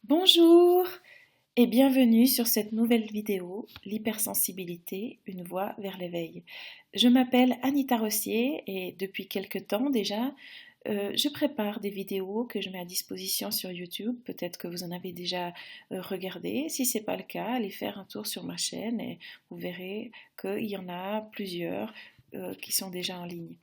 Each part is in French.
Bonjour et bienvenue sur cette nouvelle vidéo, l'hypersensibilité, une voie vers l'éveil. Je m'appelle Anita Rossier et depuis quelque temps déjà, je prépare des vidéos que je mets à disposition sur YouTube. Peut-être que vous en avez déjà regardé. Si ce n'est pas le cas, allez faire un tour sur ma chaîne et vous verrez qu'il y en a plusieurs qui sont déjà en ligne.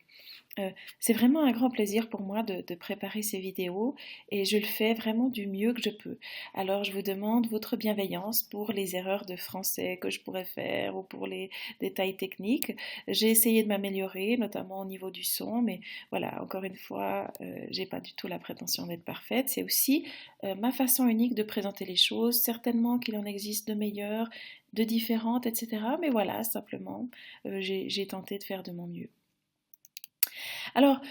C'est vraiment un grand plaisir pour moi de préparer ces vidéos et je le fais vraiment du mieux que je peux. Alors je vous demande votre bienveillance pour les erreurs de français que je pourrais faire ou pour les détails techniques. J'ai essayé de m'améliorer, notamment au niveau du son, mais voilà, encore une fois, j'ai pas du tout la prétention d'être parfaite. C'est aussi ma façon unique de présenter les choses. Certainement qu'il en existe de meilleures, de différentes, etc. Mais voilà, simplement, j'ai tenté de faire de mon mieux. Alors,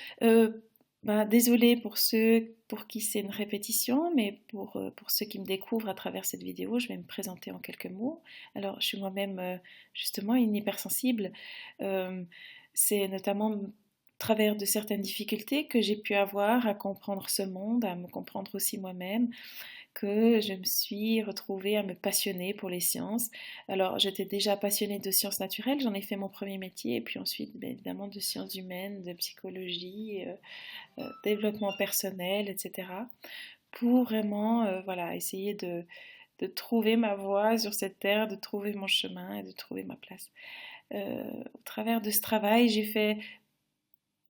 désolée pour ceux pour qui c'est une répétition, mais pour ceux qui me découvrent à travers cette vidéo, je vais me présenter en quelques mots. Alors, je suis moi-même justement une hypersensible. Euh, c'est notamment au travers de certaines difficultés que j'ai pu avoir à comprendre ce monde, à me comprendre aussi moi-même, que je me suis retrouvée à me passionner pour les sciences. Alors, j'étais déjà passionnée de sciences naturelles, j'en ai fait mon premier métier, et puis ensuite, bien évidemment, de sciences humaines, de psychologie, développement personnel, etc. Pour vraiment, voilà, essayer de trouver ma voie sur cette terre, de trouver mon chemin et de trouver ma place. Au travers de ce travail, j'ai fait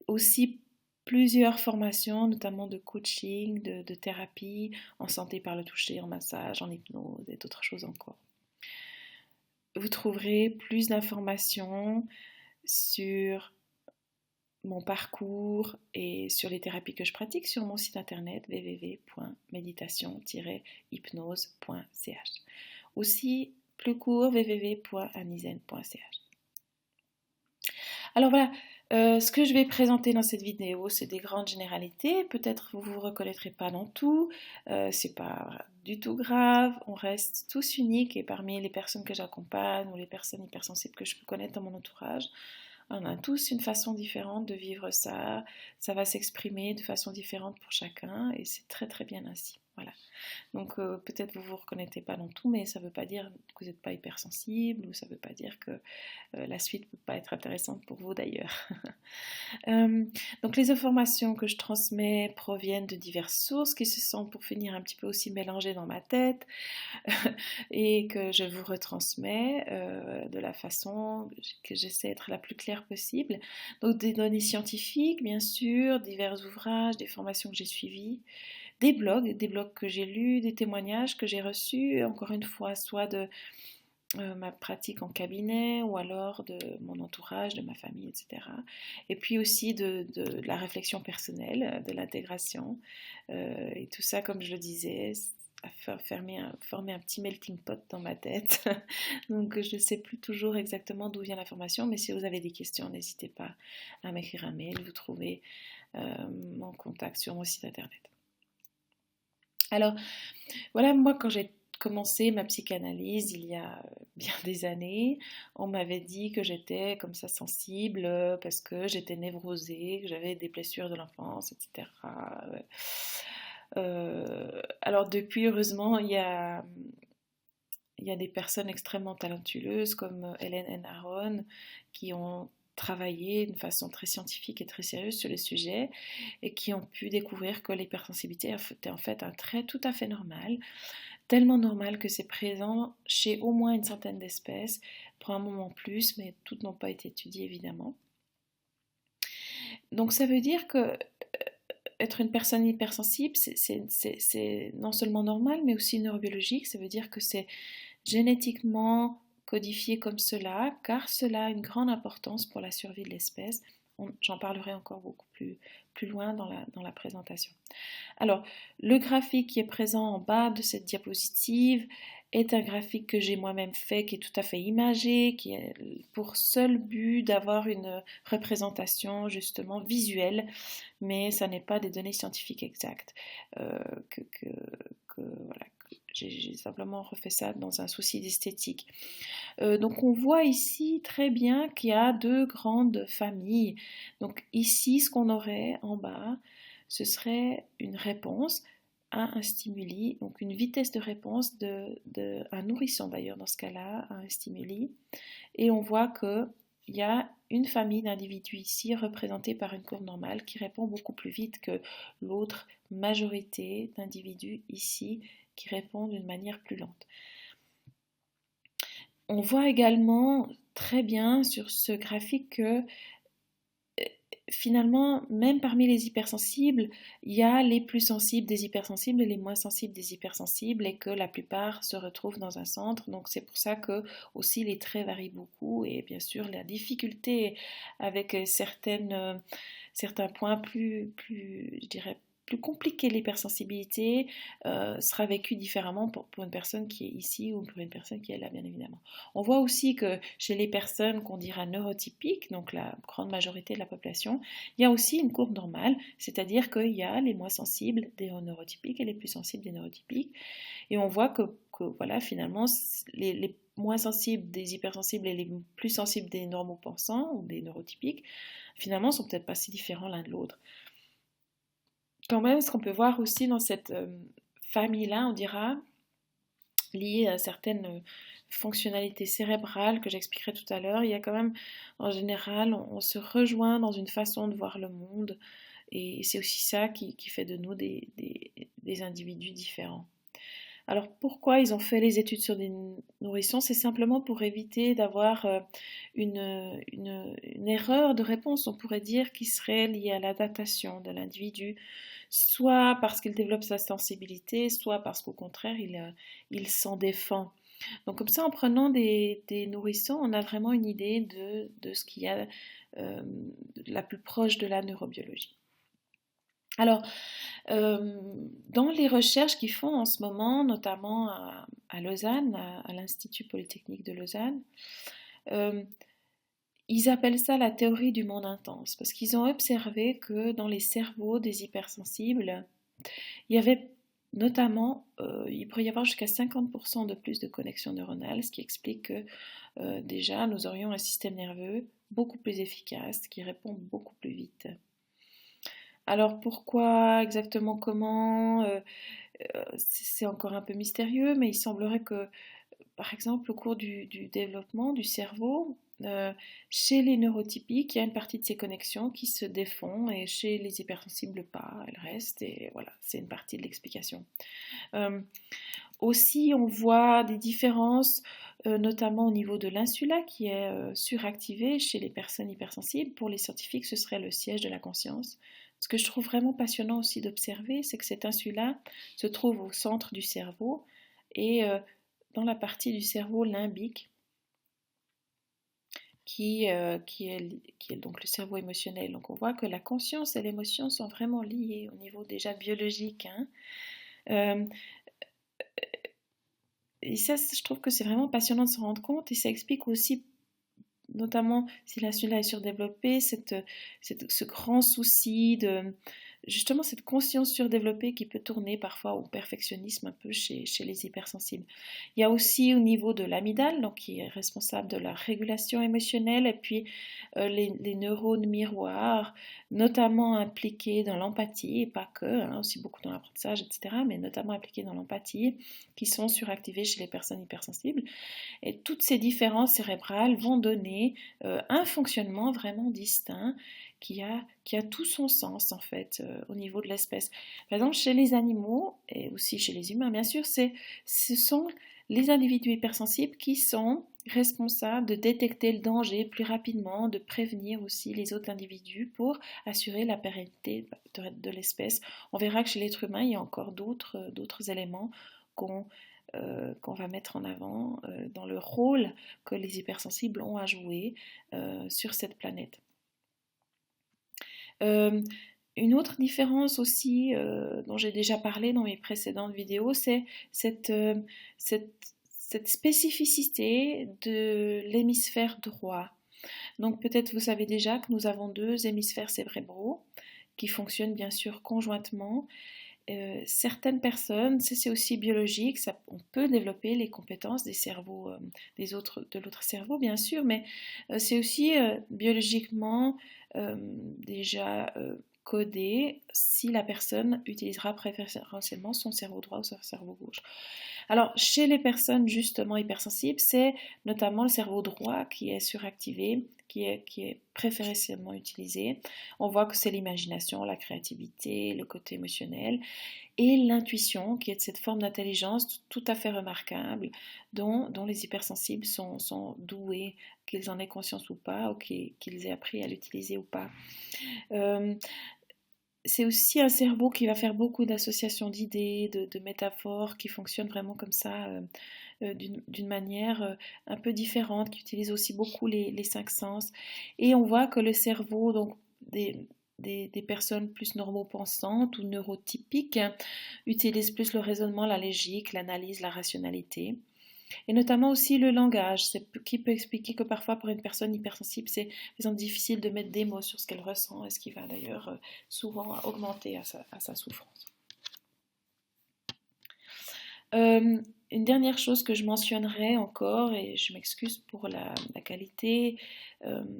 aussi plusieurs formations, notamment de coaching, de thérapie, en santé par le toucher, en massage, en hypnose et d'autres choses encore. Vous trouverez plus d'informations sur mon parcours et sur les thérapies que je pratique sur mon site internet www.méditation-hypnose.ch. Aussi, plus court, www.anizen.ch. Alors voilà, ce que je vais présenter dans cette vidéo, c'est des grandes généralités. Peut-être vous ne vous reconnaîtrez pas dans tout, c'est pas du tout grave, on reste tous uniques et parmi les personnes que j'accompagne ou les personnes hypersensibles que je peux connaître dans mon entourage, on a tous une façon différente de vivre ça, ça va s'exprimer de façon différente pour chacun et c'est très très bien ainsi. Voilà. Donc peut-être vous vous reconnaissez pas dans tout, mais ça ne veut pas dire que vous n'êtes pas hypersensible ou ça ne veut pas dire que la suite ne peut pas être intéressante pour vous d'ailleurs. Euh, donc les informations que je transmets proviennent de diverses sources qui se sont pour finir un petit peu aussi mélangées dans ma tête et que je vous retransmets de la façon que j'essaie d'être la plus claire possible. Donc des données scientifiques, bien sûr, divers ouvrages, des formations que j'ai suivies, des blogs que j'ai lus, des témoignages que j'ai reçus, encore une fois, soit de ma pratique en cabinet ou alors de mon entourage, de ma famille, etc. Et puis aussi de la réflexion personnelle, de l'intégration. Et tout ça, comme je le disais, a formé un petit melting pot dans ma tête. Donc je ne sais plus toujours exactement d'où vient l'information, mais si vous avez des questions, n'hésitez pas à m'écrire un mail. Vous trouvez mon contact sur mon site internet. Alors, voilà, moi, quand j'ai commencé ma psychanalyse il y a bien des années, on m'avait dit que j'étais comme ça sensible parce que j'étais névrosée, que j'avais des blessures de l'enfance, etc. Alors depuis, heureusement, il y a des personnes extrêmement talentueuses comme Hélène N. Aron qui ont travaillé d'une façon très scientifique et très sérieuse sur le sujet et qui ont pu découvrir que l'hypersensibilité était en fait un trait tout à fait normal, tellement normal que c'est présent chez au moins une centaine d'espèces, pour un moment plus, mais toutes n'ont pas été étudiées évidemment. Donc ça veut dire que être une personne hypersensible, c'est non seulement normal, mais aussi neurobiologique. Ça veut dire que c'est génétiquement codifié comme cela, car cela a une grande importance pour la survie de l'espèce. J'en parlerai encore beaucoup plus loin dans la présentation. Alors, le graphique qui est présent en bas de cette diapositive est un graphique que j'ai moi-même fait, qui est tout à fait imagé, qui a pour seul but d'avoir une représentation justement visuelle, mais ça n'est pas des données scientifiques exactes. Voilà, j'ai simplement refait ça dans un souci d'esthétique. Donc on voit ici très bien qu'il y a deux grandes familles. Donc ici, ce qu'on aurait en bas, ce serait une réponse à un stimuli, donc une vitesse de réponse un nourrisson d'ailleurs dans ce cas-là, à un stimuli. Et on voit qu'il y a une famille d'individus ici représentée par une courbe normale qui répond beaucoup plus vite que l'autre majorité d'individus ici qui répondent d'une manière plus lente. On voit également très bien sur ce graphique que finalement, même parmi les hypersensibles, il y a les plus sensibles des hypersensibles et les moins sensibles des hypersensibles et que la plupart se retrouvent dans un centre. Donc c'est pour ça que aussi les traits varient beaucoup et bien sûr la difficulté avec certains points je dirais, plus compliqués de l'hypersensibilité sera vécu différemment pour une personne qui est ici ou pour une personne qui est là, bien évidemment. On voit aussi que chez les personnes qu'on dira neurotypiques, donc la grande majorité de la population, il y a aussi une courbe normale, c'est-à-dire qu'il y a les moins sensibles des neurotypiques et les plus sensibles des neurotypiques. Et on voit que voilà, finalement, les moins sensibles des hypersensibles et les plus sensibles des normopensants ou des neurotypiques, finalement, sont peut-être pas si différents l'un de l'autre. Quand même, ce qu'on peut voir aussi dans cette famille-là, on dira, liée à certaines fonctionnalités cérébrales que j'expliquerai tout à l'heure, il y a quand même, en général, on se rejoint dans une façon de voir le monde, et c'est aussi ça qui fait de nous des individus différents. Alors pourquoi ils ont fait les études sur des nourrissons? C'est simplement pour éviter d'avoir une erreur de réponse, on pourrait dire, qui serait liée à l'adaptation de l'individu, soit parce qu'il développe sa sensibilité, soit parce qu'au contraire, il s'en défend. Donc comme ça, en prenant des nourrissons, on a vraiment une idée de ce qu'il y a la plus proche de la neurobiologie. Alors, dans les recherches qu'ils font en ce moment, notamment à Lausanne, à l'Institut Polytechnique de Lausanne, ils appellent ça la théorie du monde intense, parce qu'ils ont observé que dans les cerveaux des hypersensibles, il y avait notamment, il pourrait y avoir jusqu'à 50% de plus de connexions neuronales, ce qui explique que déjà nous aurions un système nerveux beaucoup plus efficace, qui répond beaucoup plus vite. Alors pourquoi, exactement comment, c'est encore un peu mystérieux, mais il semblerait que, par exemple, au cours du développement du cerveau, chez les neurotypiques, il y a une partie de ces connexions qui se défont et chez les hypersensibles pas, elles restent et voilà, c'est une partie de l'explication. Aussi, on voit des différences, notamment au niveau de l'insula qui est suractivée chez les personnes hypersensibles. Pour les scientifiques, ce serait le siège de la conscience. Ce que je trouve vraiment passionnant aussi d'observer, c'est que cette insula se trouve au centre du cerveau et dans la partie du cerveau limbique qui est donc le cerveau émotionnel. Donc on voit que la conscience et l'émotion sont vraiment liées au niveau déjà biologique. Et ça, je trouve que c'est vraiment passionnant de se rendre compte et ça explique aussi, notamment si l'insula est surdéveloppée, ce grand souci de justement cette conscience surdéveloppée qui peut tourner parfois au perfectionnisme un peu chez les hypersensibles. Il y a aussi au niveau de l'amygdale, donc qui est responsable de la régulation émotionnelle, et puis les neurones miroirs, notamment impliqués dans l'empathie, et pas que, aussi beaucoup dans l'apprentissage, etc., mais notamment impliqués dans l'empathie, qui sont suractivés chez les personnes hypersensibles. Et toutes ces différences cérébrales vont donner un fonctionnement vraiment distinct qui a tout son sens en fait au niveau de l'espèce. Par exemple, chez les animaux et aussi chez les humains, bien sûr, ce sont les individus hypersensibles qui sont responsables de détecter le danger plus rapidement, de prévenir aussi les autres individus pour assurer la pérennité de l'espèce. On verra que chez l'être humain, il y a encore d'autres éléments qu'on va mettre en avant dans le rôle que les hypersensibles ont à jouer sur cette planète. Une autre différence aussi dont j'ai déjà parlé dans mes précédentes vidéos, c'est cette spécificité de l'hémisphère droit. Donc peut-être vous savez déjà que nous avons deux hémisphères cérébraux qui fonctionnent bien sûr conjointement. Certaines personnes, c'est aussi biologique, on peut développer les compétences des cerveaux, de l'autre cerveau bien sûr, mais c'est aussi biologiquement déjà coder si la personne utilisera préférentiellement son cerveau droit ou son cerveau gauche. Alors, chez les personnes justement hypersensibles, c'est notamment le cerveau droit qui est suractivé, qui est préférentiellement utilisé. On voit que c'est l'imagination, la créativité, le côté émotionnel et l'intuition, qui est cette forme d'intelligence tout à fait remarquable, dont les hypersensibles sont doués, qu'ils en aient conscience ou pas, ou qu'ils aient appris à l'utiliser ou pas. Euh, c'est aussi un cerveau qui va faire beaucoup d'associations d'idées, de métaphores, qui fonctionnent vraiment comme ça, d'une manière un peu différente, qui utilise aussi beaucoup les cinq sens. Et on voit que le cerveau donc, des personnes plus normopensantes ou neurotypiques utilise plus le raisonnement, la logique, l'analyse, la rationalité. Et notamment aussi le langage, qui peut expliquer que parfois pour une personne hypersensible, c'est par exemple difficile de mettre des mots sur ce qu'elle ressent et ce qui va d'ailleurs souvent augmenter à sa souffrance. Une dernière chose que je mentionnerai encore, et je m'excuse pour la qualité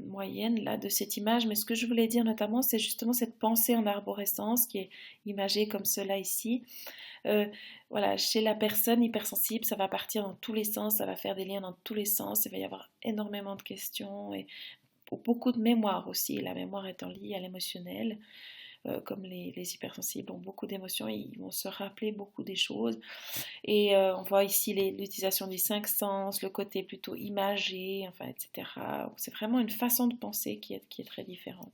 moyenne là, de cette image, mais ce que je voulais dire notamment, c'est justement cette pensée en arborescence qui est imagée comme cela ici. Voilà, chez la personne hypersensible, ça va partir dans tous les sens, ça va faire des liens dans tous les sens, il va y avoir énormément de questions et beaucoup de mémoire aussi, la mémoire étant liée à l'émotionnel. Comme les hypersensibles ont beaucoup d'émotions, ils vont se rappeler beaucoup des choses. Et on voit ici l'utilisation des cinq sens, le côté plutôt imagé, enfin, etc. C'est vraiment une façon de penser qui est très différente.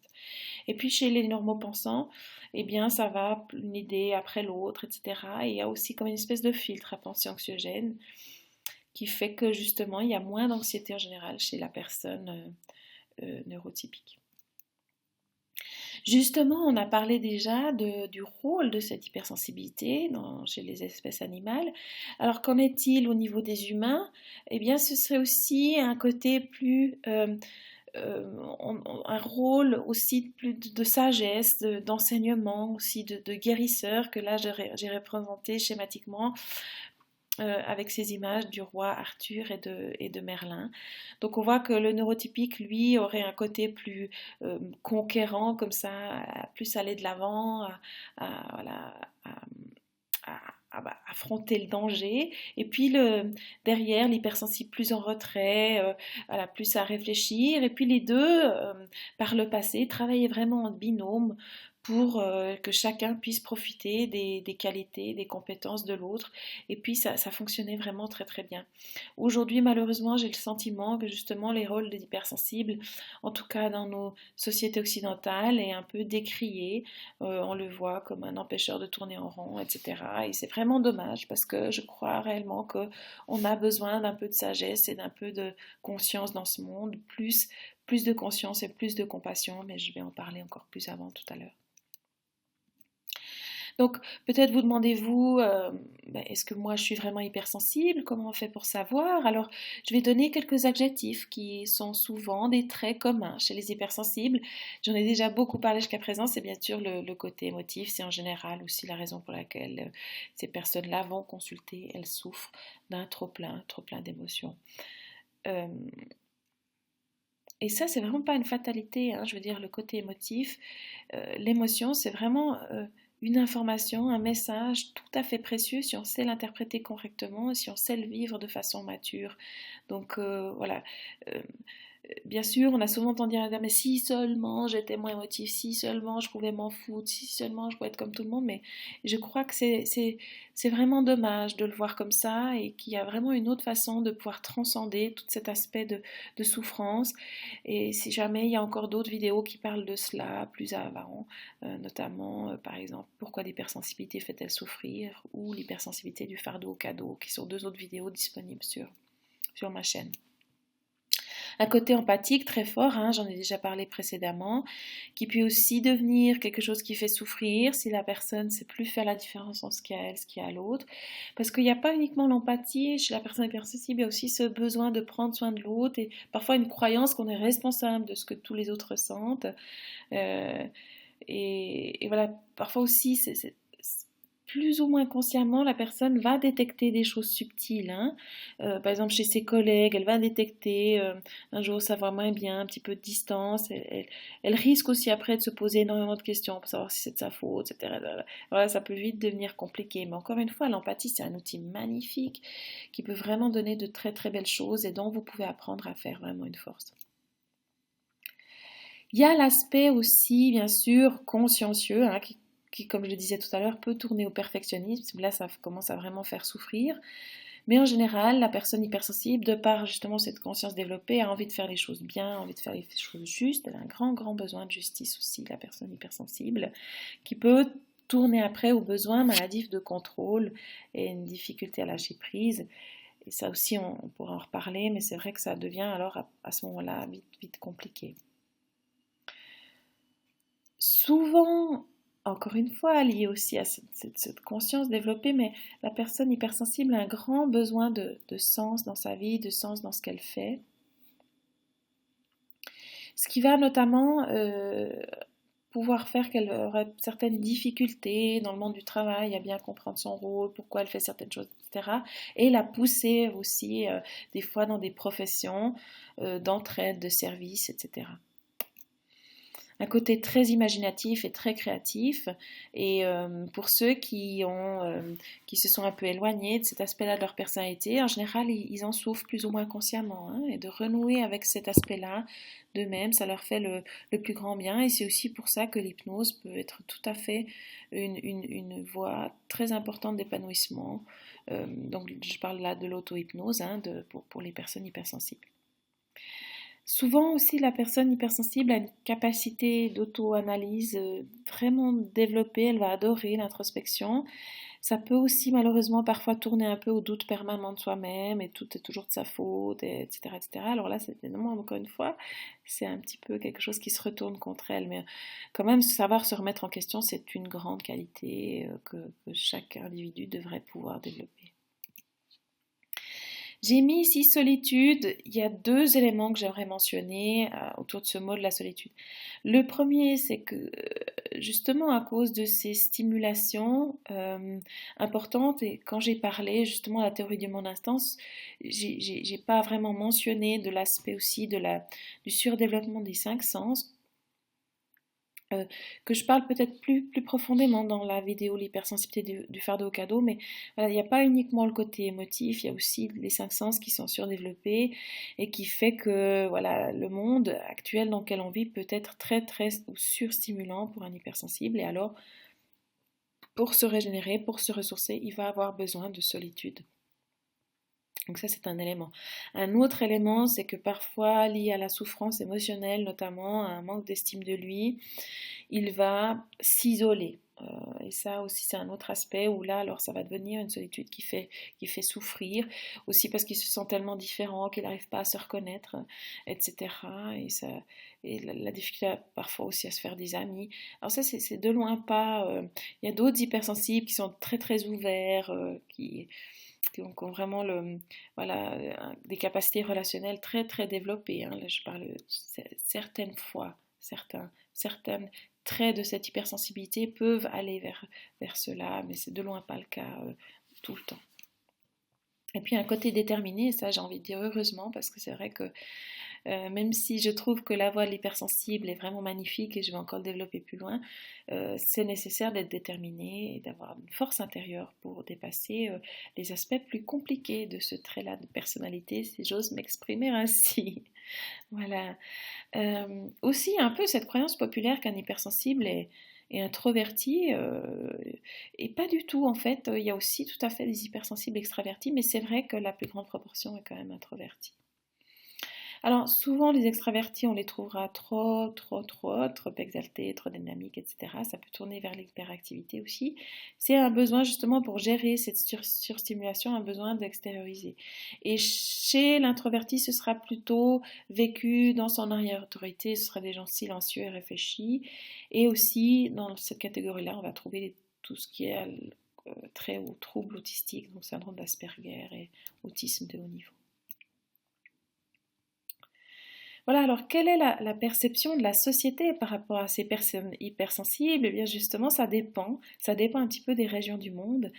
Et puis chez les normopensants, eh bien, ça va une idée après l'autre, etc. Et il y a aussi comme une espèce de filtre à pensée anxiogène qui fait que justement, il y a moins d'anxiété en général chez la personne neurotypique. Justement, on a parlé déjà du rôle de cette hypersensibilité chez les espèces animales. Alors, qu'en est-il au niveau des humains? Eh bien, ce serait aussi un côté plus... un rôle aussi plus de sagesse, d'enseignement, aussi de guérisseur, que là j'ai représenté schématiquement avec ces images du roi Arthur et de Merlin. Donc on voit que le neurotypique, lui, aurait un côté plus conquérant, comme ça, plus aller de l'avant, voilà, affronter le danger, et puis derrière l'hypersensible plus en retrait, voilà, plus à réfléchir, et puis les deux, par le passé, travaillaient vraiment en binôme pour que chacun puisse profiter des qualités, des compétences de l'autre, et puis ça fonctionnait vraiment très très bien. Aujourd'hui, malheureusement, j'ai le sentiment que justement les rôles des hypersensibles, en tout cas dans nos sociétés occidentales, est un peu décrié. On le voit comme un empêcheur de tourner en rond, etc. Et c'est vraiment dommage parce que je crois réellement qu'on a besoin d'un peu de sagesse et d'un peu de conscience dans ce monde, plus de conscience et plus de compassion, mais je vais en parler encore plus avant tout à l'heure. Donc peut-être vous demandez-vous, est-ce que moi je suis vraiment hypersensible? Comment on fait pour savoir? Alors je vais donner quelques adjectifs qui sont souvent des traits communs chez les hypersensibles. J'en ai déjà beaucoup parlé jusqu'à présent, c'est bien sûr le côté émotif, c'est en général aussi la raison pour laquelle ces personnes-là vont consulter, elles souffrent d'un trop-plein d'émotions. Et ça, c'est vraiment pas une fatalité, hein, je veux dire, le côté émotif, l'émotion, c'est vraiment une information, un message tout à fait précieux si on sait l'interpréter correctement et si on sait le vivre de façon mature. Donc voilà. Bien sûr, on a souvent entendu dire, mais si seulement j'étais moins émotif, si seulement je pouvais m'en foutre, si seulement je pouvais être comme tout le monde, mais je crois que c'est vraiment dommage de le voir comme ça et qu'il y a vraiment une autre façon de pouvoir transcender tout cet aspect de souffrance. Et si jamais il y a encore d'autres vidéos qui parlent de cela plus avant, notamment par exemple pourquoi l'hypersensibilité fait-elle souffrir ou l'hypersensibilité du fardeau au cadeau, qui sont deux autres vidéos disponibles sur ma chaîne. Un côté empathique très fort, hein, j'en ai déjà parlé précédemment, qui peut aussi devenir quelque chose qui fait souffrir si la personne ne sait plus faire la différence entre ce qu'il y a à elle, ce qu'il y a à l'autre. Parce qu'il n'y a pas uniquement l'empathie, chez la personne hypersensible, il y a aussi ce besoin de prendre soin de l'autre et parfois une croyance qu'on est responsable de ce que tous les autres ressentent. Et voilà, parfois aussi, plus ou moins consciemment, la personne va détecter des choses subtiles, hein. Par exemple, chez ses collègues, elle va détecter un jour ça va moins bien, un petit peu de distance. Elle risque aussi après de se poser énormément de questions pour savoir si c'est de sa faute, etc. Voilà, ça peut vite devenir compliqué. Mais encore une fois, l'empathie, c'est un outil magnifique qui peut vraiment donner de très très belles choses et dont vous pouvez apprendre à faire vraiment une force. Il y a l'aspect aussi, bien sûr, consciencieux, hein, qui, comme je le disais tout à l'heure, peut tourner au perfectionnisme. Là, ça commence à vraiment faire souffrir. Mais en général, la personne hypersensible, de par justement cette conscience développée, a envie de faire les choses bien, a envie de faire les choses justes. Elle a un grand, grand besoin de justice aussi, la personne hypersensible, qui peut tourner après au besoin maladif de contrôle et une difficulté à lâcher prise. Et ça aussi, on pourra en reparler, mais c'est vrai que ça devient alors à ce moment-là vite, vite compliqué. Souvent, encore une fois, lié aussi à cette conscience développée, mais la personne hypersensible a un grand besoin de sens dans sa vie, de sens dans ce qu'elle fait. Ce qui va notamment pouvoir faire qu'elle aurait certaines difficultés dans le monde du travail à bien comprendre son rôle, pourquoi elle fait certaines choses, etc. Et la pousser aussi des fois dans des professions d'entraide, de service, etc. Un côté très imaginatif et très créatif. Et pour ceux qui se sont un peu éloignés de cet aspect-là de leur personnalité, en général, ils en souffrent plus ou moins consciemment. Hein, et de renouer avec cet aspect-là d'eux-mêmes, ça leur fait le plus grand bien. Et c'est aussi pour ça que l'hypnose peut être tout à fait une voie très importante d'épanouissement. Donc je parle là de l'auto-hypnose hein, pour les personnes hypersensibles. Souvent aussi, la personne hypersensible a une capacité d'auto-analyse vraiment développée, elle va adorer l'introspection. Ça peut aussi malheureusement parfois tourner un peu au doute permanent de soi-même et tout est toujours de sa faute, etc., etc. Alors là, c'est énormément, encore une fois, c'est un petit peu quelque chose qui se retourne contre elle. Mais quand même, savoir se remettre en question, c'est une grande qualité que chaque individu devrait pouvoir développer. J'ai mis ici solitude. Il y a deux éléments que j'aimerais mentionner autour de ce mot de la solitude. Le premier, c'est que justement à cause de ces stimulations importantes, et quand j'ai parlé justement de la théorie du monde instance, j'ai pas vraiment mentionné de l'aspect aussi du surdéveloppement des cinq sens. Que je parle peut-être plus profondément dans la vidéo l'hypersensibilité du fardeau au cadeau, mais voilà, il n'y a pas uniquement le côté émotif, il y a aussi les cinq sens qui sont surdéveloppés et qui fait que voilà, le monde actuel dans lequel on vit peut être très très surstimulant pour un hypersensible et alors pour se régénérer, pour se ressourcer, il va avoir besoin de solitude. Donc ça, c'est un élément. Un autre élément, c'est que parfois, lié à la souffrance émotionnelle, notamment à un manque d'estime de lui, il va s'isoler. Et ça aussi, c'est un autre aspect où là, alors ça va devenir une solitude qui fait souffrir, aussi parce qu'il se sent tellement différent qu'il n'arrive pas à se reconnaître, etc. Et la difficulté parfois aussi à se faire des amis. Alors ça, c'est de loin pas... Il y a d'autres hypersensibles qui sont très très ouverts, qui ont vraiment des capacités relationnelles très très développées. Hein. Là, je parle certaines fois, certaines traits de cette hypersensibilité peuvent aller vers cela, mais c'est de loin pas le cas tout le temps. Et puis un côté déterminé, ça j'ai envie de dire heureusement, parce que c'est vrai que même si je trouve que la voie de l'hypersensible est vraiment magnifique et je vais encore le développer plus loin, c'est nécessaire d'être déterminé et d'avoir une force intérieure pour dépasser les aspects plus compliqués de ce trait-là de personnalité, si j'ose m'exprimer ainsi. Voilà. Aussi un peu cette croyance populaire qu'un hypersensible est introverti, et pas du tout en fait. Il y a aussi tout à fait des hypersensibles extravertis, mais c'est vrai que la plus grande proportion est quand même introvertie. Alors souvent les extravertis on les trouvera trop exaltés, trop dynamiques, etc. Ça peut tourner vers l'hyperactivité aussi. C'est un besoin justement pour gérer cette surstimulation, un besoin d'extérioriser. Et chez l'introverti ce sera plutôt vécu dans son arrière-autorité, ce sera des gens silencieux et réfléchis. Et aussi dans cette catégorie-là on va trouver tout ce qui est trait aux troubles autistiques, donc syndrome d'Asperger et autisme de haut niveau. Voilà, alors quelle est la perception de la société par rapport à ces personnes hypersensibles? Eh bien justement, ça dépend un petit peu des régions du monde.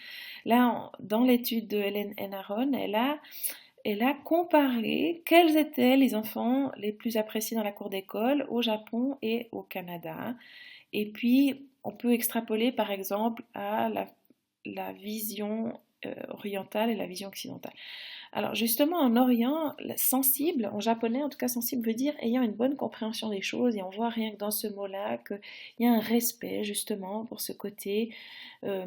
Là, dans l'étude de Hélène Aron, elle a comparé quels étaient les enfants les plus appréciés dans la cour d'école au Japon et au Canada. Et puis, on peut extrapoler par exemple à la vision orientale et la vision occidentale. Alors justement, en Orient, sensible, en japonais en tout cas, sensible veut dire ayant une bonne compréhension des choses, et on voit rien que dans ce mot-là qu'il y a un respect justement pour ce côté euh,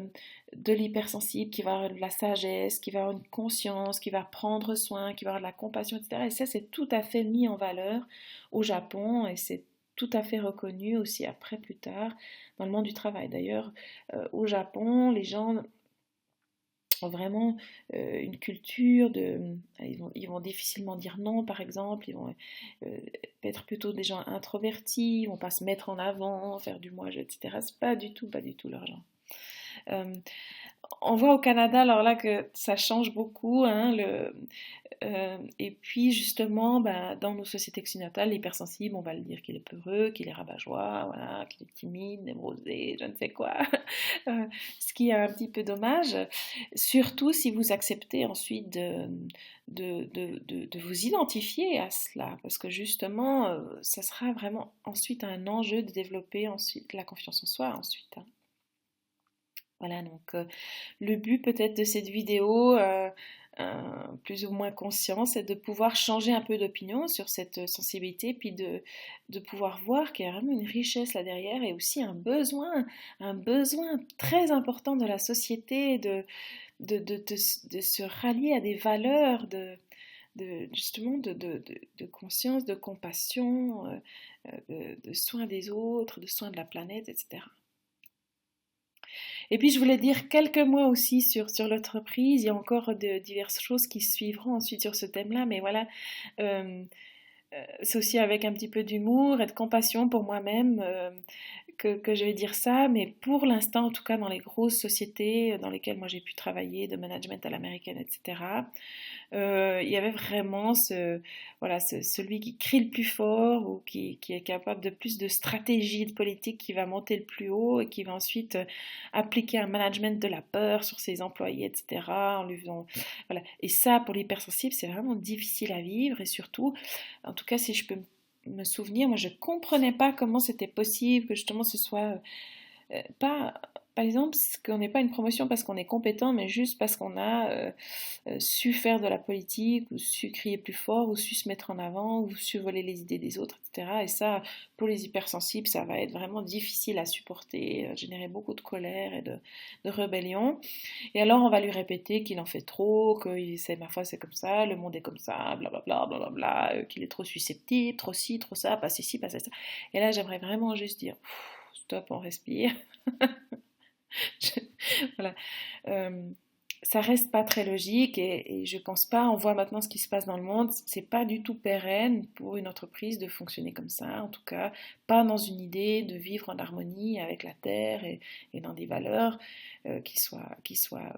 de l'hypersensible qui va avoir de la sagesse, qui va avoir une conscience, qui va prendre soin, qui va avoir de la compassion, etc. Et ça, c'est tout à fait mis en valeur au Japon, et c'est tout à fait reconnu aussi après, plus tard, dans le monde du travail. D'ailleurs, au Japon, les gens ont vraiment une culture ils vont difficilement dire non, par exemple, ils vont être plutôt des gens introvertis, ils vont pas se mettre en avant, faire du moi-je, etc. C'est pas du tout leur genre. Euh, on voit au Canada, alors là, que ça change beaucoup, hein, et puis justement, ben, dans nos sociétés occidentales, l'hypersensible, on va le dire qu'il est peureux, qu'il est rabat-joie, voilà, qu'il est timide, névrosé, je ne sais quoi. Ce qui est un petit peu dommage, surtout si vous acceptez ensuite de vous identifier à cela, parce que justement, ça sera vraiment ensuite un enjeu de développer ensuite la confiance en soi ensuite, hein. Voilà, donc le but peut-être de cette vidéo, plus ou moins conscient, c'est de pouvoir changer un peu d'opinion sur cette sensibilité, puis de pouvoir voir qu'il y a vraiment une richesse là derrière et aussi un besoin très important de la société de se rallier à des valeurs justement de conscience, de compassion, de soin des autres, de soin de la planète, etc. Et puis je voulais dire quelques mots aussi sur l'entreprise. Il y a encore diverses choses qui suivront ensuite sur ce thème-là, mais voilà, euh, c'est aussi avec un petit peu d'humour et de compassion pour moi-même que je vais dire ça, mais pour l'instant, en tout cas dans les grosses sociétés dans lesquelles moi j'ai pu travailler, de management à l'américaine, etc., il y avait vraiment celui qui crie le plus fort ou qui est capable de plus de stratégie de politique qui va monter le plus haut et qui va ensuite appliquer un management de la peur sur ses employés, etc. En lui faisant, voilà. Et ça, pour l'hypersensible, c'est vraiment difficile à vivre et surtout, en tout cas, si je peux me souvenir, moi je comprenais pas comment c'était possible que justement ce soit pas, par exemple, qu'on n'ait pas une promotion parce qu'on est compétent, mais juste parce qu'on a su faire de la politique, ou su crier plus fort, ou su se mettre en avant, ou su voler les idées des autres, etc. Et ça, pour les hypersensibles, ça va être vraiment difficile à supporter, générer beaucoup de colère et de rébellion. Et alors, on va lui répéter qu'il en fait trop, que ma foi c'est comme ça, le monde est comme ça, blablabla, blablabla, qu'il est trop susceptible, trop ci, trop ça, pas ci, pas ça. Et là, j'aimerais vraiment juste dire, stop, on respire. Voilà. Euh, Ça reste pas très logique et je pense pas, on voit maintenant ce qui se passe dans le monde, c'est pas du tout pérenne pour une entreprise de fonctionner comme ça, en tout cas pas dans une idée de vivre en harmonie avec la terre et dans des valeurs qui soient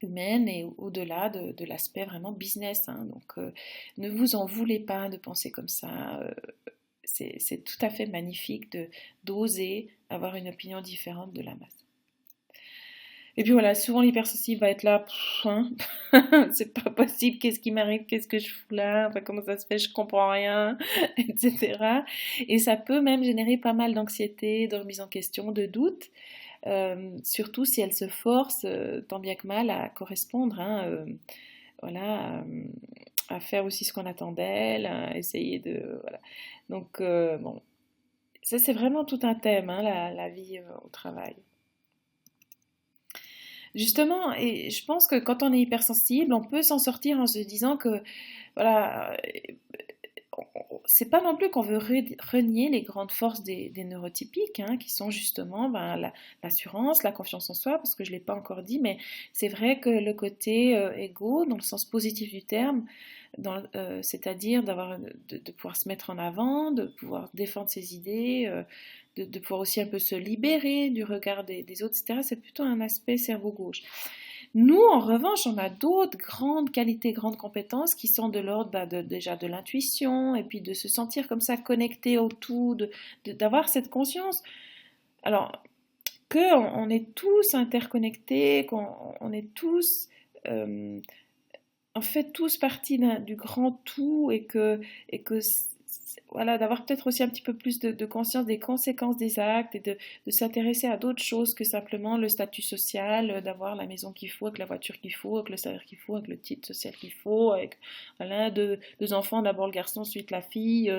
humaines et au-delà de l'aspect vraiment business, hein. Donc ne vous en voulez pas de penser comme ça, c'est tout à fait magnifique d'oser avoir une opinion différente de la masse. Et puis voilà, souvent l'hypersensible va être là, hein, c'est pas possible, qu'est-ce qui m'arrive, qu'est-ce que je fous là, enfin, comment ça se fait, je comprends rien, etc. Et ça peut même générer pas mal d'anxiété, de remise en question, de doute, surtout si elle se force, tant bien que mal, à correspondre, hein, voilà, à faire aussi ce qu'on attend d'elle, à essayer de... Voilà. Donc, bon, ça c'est vraiment tout un thème, hein, la vie au travail. Justement, et je pense que quand on est hypersensible, on peut s'en sortir en se disant que, voilà, c'est pas non plus qu'on veut renier les grandes forces des neurotypiques, hein, qui sont justement ben, l'assurance, la confiance en soi, parce que je ne l'ai pas encore dit, mais c'est vrai que le côté égo, dans le sens positif du terme, c'est-à-dire de pouvoir se mettre en avant, de pouvoir défendre ses idées, de pouvoir aussi un peu se libérer du regard des autres, etc., c'est plutôt un aspect cerveau gauche. Nous, en revanche, on a d'autres grandes qualités, grandes compétences qui sont de l'ordre déjà de l'intuition et puis de se sentir comme ça connecté au tout, d'avoir cette conscience. Alors, qu'on est tous interconnectés, qu'on est tous, en fait, tous partie du grand tout et que voilà, d'avoir peut-être aussi un petit peu plus de conscience des conséquences des actes et de s'intéresser à d'autres choses que simplement le statut social, d'avoir la maison qu'il faut, avec la voiture qu'il faut, avec le salaire qu'il faut, avec le titre social qu'il faut, avec voilà, deux enfants, d'abord le garçon, ensuite la fille,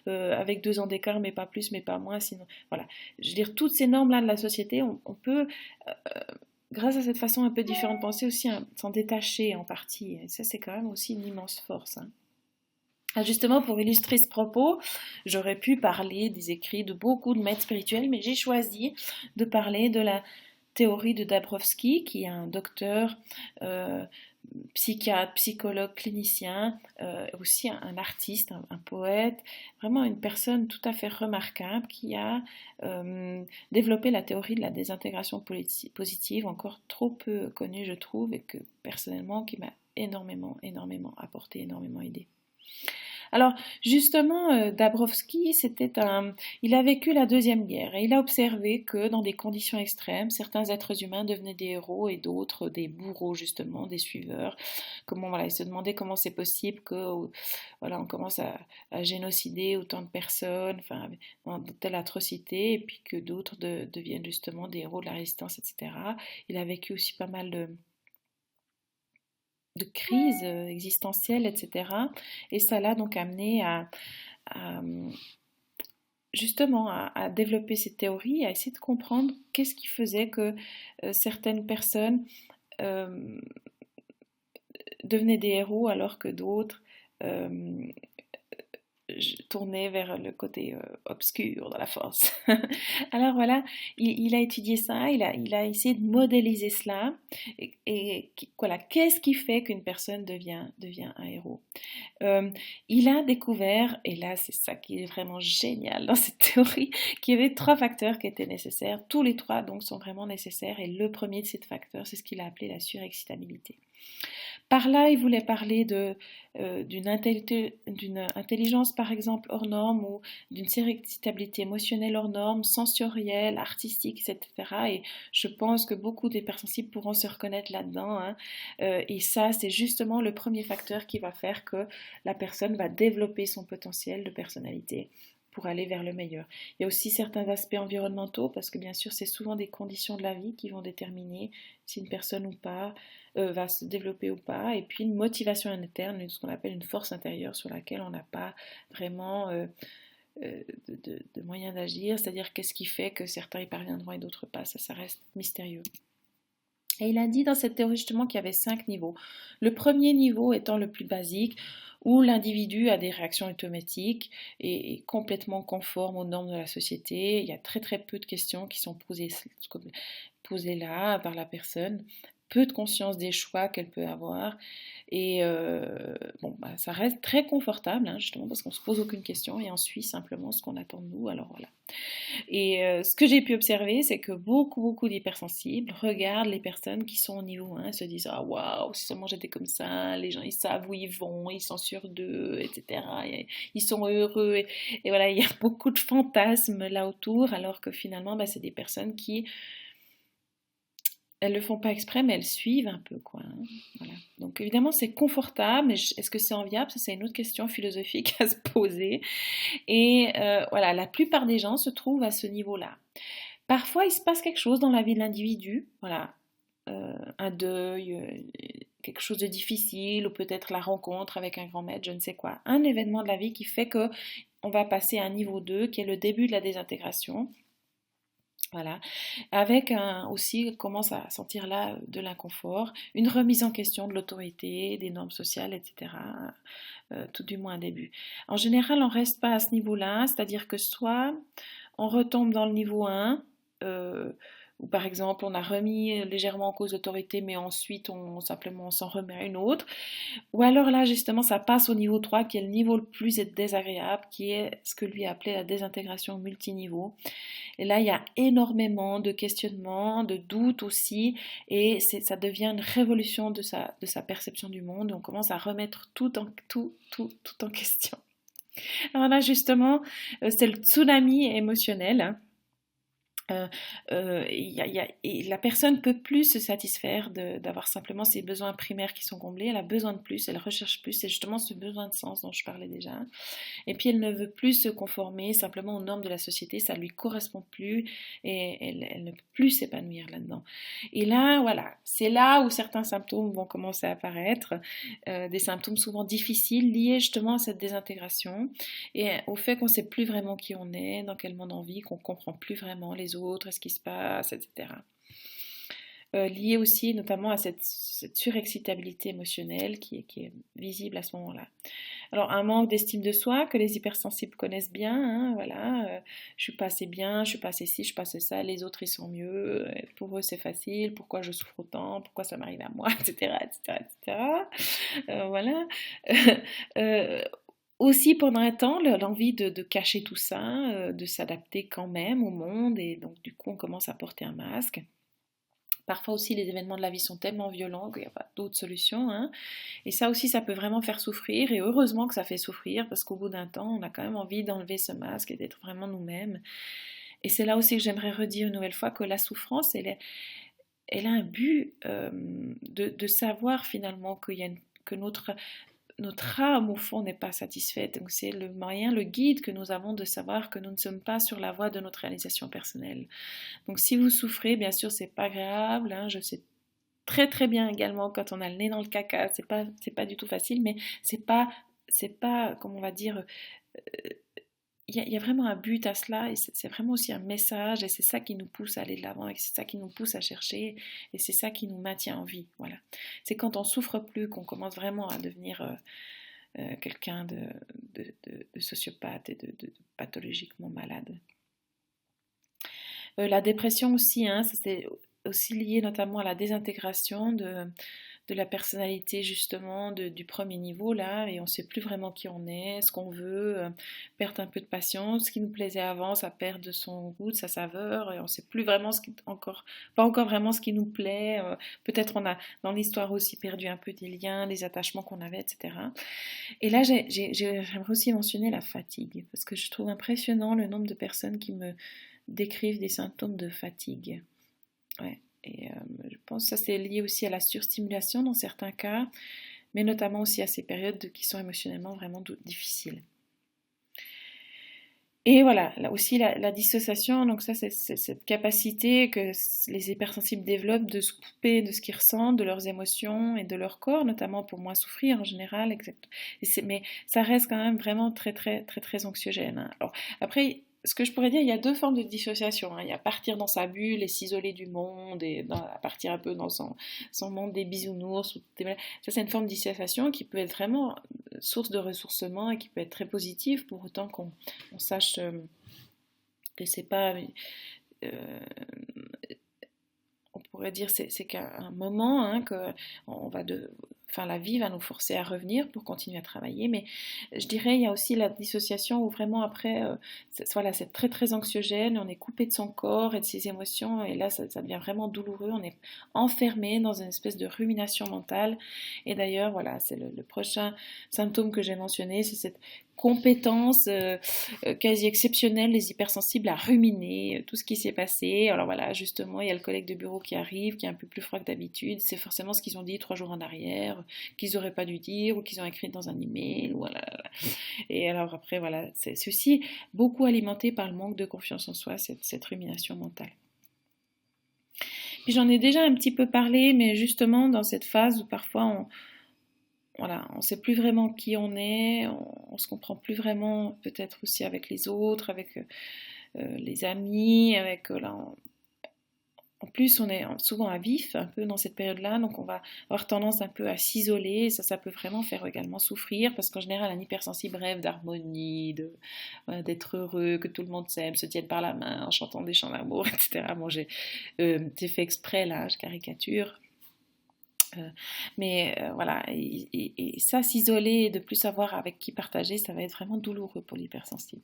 avec 2 ans d'écart, mais pas plus, mais pas moins, sinon, voilà. Je veux dire, toutes ces normes-là de la société, on peut, grâce à cette façon un peu différente de penser, aussi s'en détacher en partie. Et ça, c'est quand même aussi une immense force, hein. Justement, pour illustrer ce propos, j'aurais pu parler des écrits de beaucoup de maîtres spirituels, mais j'ai choisi de parler de la théorie de Dabrowski, qui est un docteur, psychiatre, psychologue, clinicien, aussi un artiste, un poète, vraiment une personne tout à fait remarquable qui a développé la théorie de la désintégration positive, encore trop peu connue, je trouve, et que personnellement, qui m'a énormément apporté, énormément aidé. Alors justement, Dabrowski, il a vécu la Deuxième Guerre et il a observé que dans des conditions extrêmes, certains êtres humains devenaient des héros et d'autres des bourreaux justement, des suiveurs. Voilà, il se demandait comment c'est possible que voilà, on commence à génocider autant de personnes, enfin, dans de telles atrocités, et puis que d'autres deviennent justement des héros de la résistance, etc. Il a vécu aussi pas mal de crise existentielle, etc. Et ça l'a donc amené à justement à développer cette théorie, à essayer de comprendre qu'est-ce qui faisait que certaines personnes euh, devenaient des héros alors que d'autres tourner vers le côté obscur de la force. Alors voilà, il a étudié ça, il a essayé de modéliser cela, et voilà, qu'est-ce qui fait qu'une personne devient un héros. Il a découvert, et là c'est ça qui est vraiment génial dans cette théorie, qu'il y avait 3 facteurs qui étaient nécessaires, tous les 3 donc sont vraiment nécessaires, et le premier de ces facteurs, c'est ce qu'il a appelé la surexcitabilité. Par là, il voulait parler d'une intelligence, par exemple, hors norme, ou d'une surexcitabilité émotionnelle hors norme, sensorielle, artistique, etc. Et je pense que beaucoup d'hypersensibles pourront se reconnaître là-dedans, hein. Et ça, c'est justement le premier facteur qui va faire que la personne va développer son potentiel de personnalité pour aller vers le meilleur. Il y a aussi certains aspects environnementaux, parce que bien sûr, c'est souvent des conditions de la vie qui vont déterminer si une personne ou pas va se développer ou pas, et puis une motivation interne, ce qu'on appelle une force intérieure sur laquelle on n'a pas vraiment de moyens d'agir, c'est-à-dire qu'est-ce qui fait que certains y parviendront et d'autres pas, ça reste mystérieux. Et il a dit dans cette théorie justement qu'il y avait 5 niveaux. Le premier niveau étant le plus basique, où l'individu a des réactions automatiques et est complètement conforme aux normes de la société. Il y a très très peu de questions qui sont posées là par la personne, peu de conscience des choix qu'elle peut avoir. Et ça reste très confortable, hein, justement, parce qu'on ne se pose aucune question et on suit simplement ce qu'on attend de nous. Alors voilà. Et ce que j'ai pu observer, c'est que beaucoup d'hypersensibles regardent les personnes qui sont au niveau 1, se disent ah waouh, si seulement j'étais comme ça, les gens ils savent où ils vont, ils sont sûrs d'eux, etc. Et ils sont heureux. Et voilà, il y a beaucoup de fantasmes là autour, alors que finalement, c'est des personnes qui elles le font pas exprès, mais elles suivent un peu, quoi, hein. Voilà. Donc évidemment, c'est confortable, mais est-ce que c'est enviable? Ça, c'est une autre question philosophique à se poser. Et voilà, la plupart des gens se trouvent à ce niveau-là. Parfois, il se passe quelque chose dans la vie de l'individu, voilà, un deuil, quelque chose de difficile, ou peut-être la rencontre avec un grand maître, je ne sais quoi. Un événement de la vie qui fait que on va passer à un niveau 2, qui est le début de la désintégration. Voilà, avec aussi, commence à sentir là de l'inconfort, une remise en question de l'autorité, des normes sociales, etc. Tout du moins un début. En général, on ne reste pas à ce niveau-là, c'est-à-dire que soit on retombe dans le niveau 1, ou par exemple on a remis légèrement en cause l'autorité mais ensuite on s'en remet à une autre. Ou alors là justement ça passe au niveau 3 qui est le niveau le plus désagréable, qui est ce que lui a appelé la désintégration multiniveau. Et là il y a énormément de questionnements, de doutes aussi, et ça devient une révolution de sa perception du monde. On commence à remettre tout en question. Alors là justement c'est le tsunami émotionnel, hein. Et la personne ne peut plus se satisfaire d'avoir simplement ses besoins primaires qui sont comblés. Elle a besoin de plus, elle recherche plus. C'est justement ce besoin de sens dont je parlais déjà. Et puis elle ne veut plus se conformer simplement aux normes de la société, ça ne lui correspond plus et elle ne peut plus s'épanouir là-dedans. Et là, voilà, c'est là où certains symptômes vont commencer à apparaître, des symptômes souvent difficiles liés justement à cette désintégration et au fait qu'on ne sait plus vraiment qui on est, dans quel monde on vit, qu'on ne comprend plus vraiment les autres, ce qui se passe, etc. Lié aussi notamment à cette surexcitabilité émotionnelle qui est visible à ce moment-là. Alors un manque d'estime de soi que les hypersensibles connaissent bien, hein, voilà, je suis pas assez bien, je suis pas assez ci, je suis pas assez ça, les autres ils sont mieux, pour eux c'est facile, pourquoi je souffre autant, pourquoi ça m'arrive à moi, etc., etc., etc. Voilà. Aussi pendant un temps l'envie de cacher tout ça, de s'adapter quand même au monde et donc du coup on commence à porter un masque. Parfois aussi les événements de la vie sont tellement violents qu'il n'y a pas d'autre solution, hein. Et ça aussi ça peut vraiment faire souffrir et heureusement que ça fait souffrir parce qu'au bout d'un temps on a quand même envie d'enlever ce masque et d'être vraiment nous-mêmes. Et c'est là aussi que j'aimerais redire une nouvelle fois que la souffrance elle a un but de savoir finalement que notre âme, au fond, n'est pas satisfaite. Donc, c'est le moyen, le guide que nous avons de savoir que nous ne sommes pas sur la voie de notre réalisation personnelle. Donc, si vous souffrez, bien sûr, c'est pas grave. Hein, je sais très très bien également quand on a le nez dans le caca, c'est pas du tout facile, mais c'est pas, comment on va dire, il y a vraiment un but à cela et c'est vraiment aussi un message et c'est ça qui nous pousse à aller de l'avant et c'est ça qui nous pousse à chercher et c'est ça qui nous maintient en vie. Voilà. C'est quand on souffre plus qu'on commence vraiment à devenir quelqu'un de sociopathe et de pathologiquement malade. La dépression aussi, hein, c'est aussi lié notamment à la désintégration de la personnalité justement du premier niveau là et on ne sait plus vraiment qui on est, ce qu'on veut, perdre un peu de patience, ce qui nous plaisait avant ça perd de son goût, de sa saveur et on ne sait plus vraiment pas encore vraiment ce qui nous plaît, peut-être on a dans l'histoire aussi perdu un peu des liens, des attachements qu'on avait, etc. Et là j'aimerais aussi mentionner la fatigue parce que je trouve impressionnant le nombre de personnes qui me décrivent des symptômes de fatigue. Ouais. Et je pense que ça c'est lié aussi à la surstimulation dans certains cas, mais notamment aussi à ces périodes qui sont émotionnellement vraiment difficiles. Et voilà, là aussi la dissociation, donc ça c'est cette capacité que les hypersensibles développent de se couper de ce qu'ils ressentent, de leurs émotions et de leur corps, notamment pour moins souffrir en général. Mais ça reste quand même vraiment très très très très anxiogène, hein. Alors après, ce que je pourrais dire, il y a deux formes de dissociation, hein. Il y a partir dans sa bulle et s'isoler du monde et partir un peu dans son monde des bisounours. Ça, c'est une forme de dissociation qui peut être vraiment source de ressourcement et qui peut être très positive pour autant qu'on sache que c'est pas... on pourrait dire c'est qu'à un moment hein, que on va la vie va nous forcer à revenir pour continuer à travailler, mais je dirais il y a aussi la dissociation où vraiment après c'est très très anxiogène, on est coupé de son corps et de ses émotions et là ça devient vraiment douloureux, on est enfermé dans une espèce de rumination mentale et d'ailleurs voilà c'est le prochain symptôme que j'ai mentionné, c'est cette compétence quasi exceptionnelle des hypersensibles à ruminer tout ce qui s'est passé. Alors voilà, justement, il y a le collègue de bureau qui arrive, qui est un peu plus froid que d'habitude. C'est forcément ce qu'ils ont dit 3 jours en arrière, qu'ils n'auraient pas dû dire ou qu'ils ont écrit dans un email. Voilà. Et alors après, voilà, c'est aussi beaucoup alimenté par le manque de confiance en soi, cette rumination mentale. Puis j'en ai déjà un petit peu parlé, mais justement dans cette phase où parfois on ne sait plus vraiment qui on est, on se comprend plus vraiment peut-être aussi avec les autres, avec les amis, avec En plus, on est souvent à vif, un peu dans cette période-là, donc on va avoir tendance un peu à s'isoler, et ça peut vraiment faire également souffrir, parce qu'en général, un hypersensible rêve d'harmonie, voilà, d'être heureux, que tout le monde s'aime, se tienne par la main en chantant des chants d'amour, etc. Bon, j'ai fait exprès, là, je caricature. Voilà, et ça, s'isoler et de plus savoir avec qui partager, ça va être vraiment douloureux pour l'hypersensible.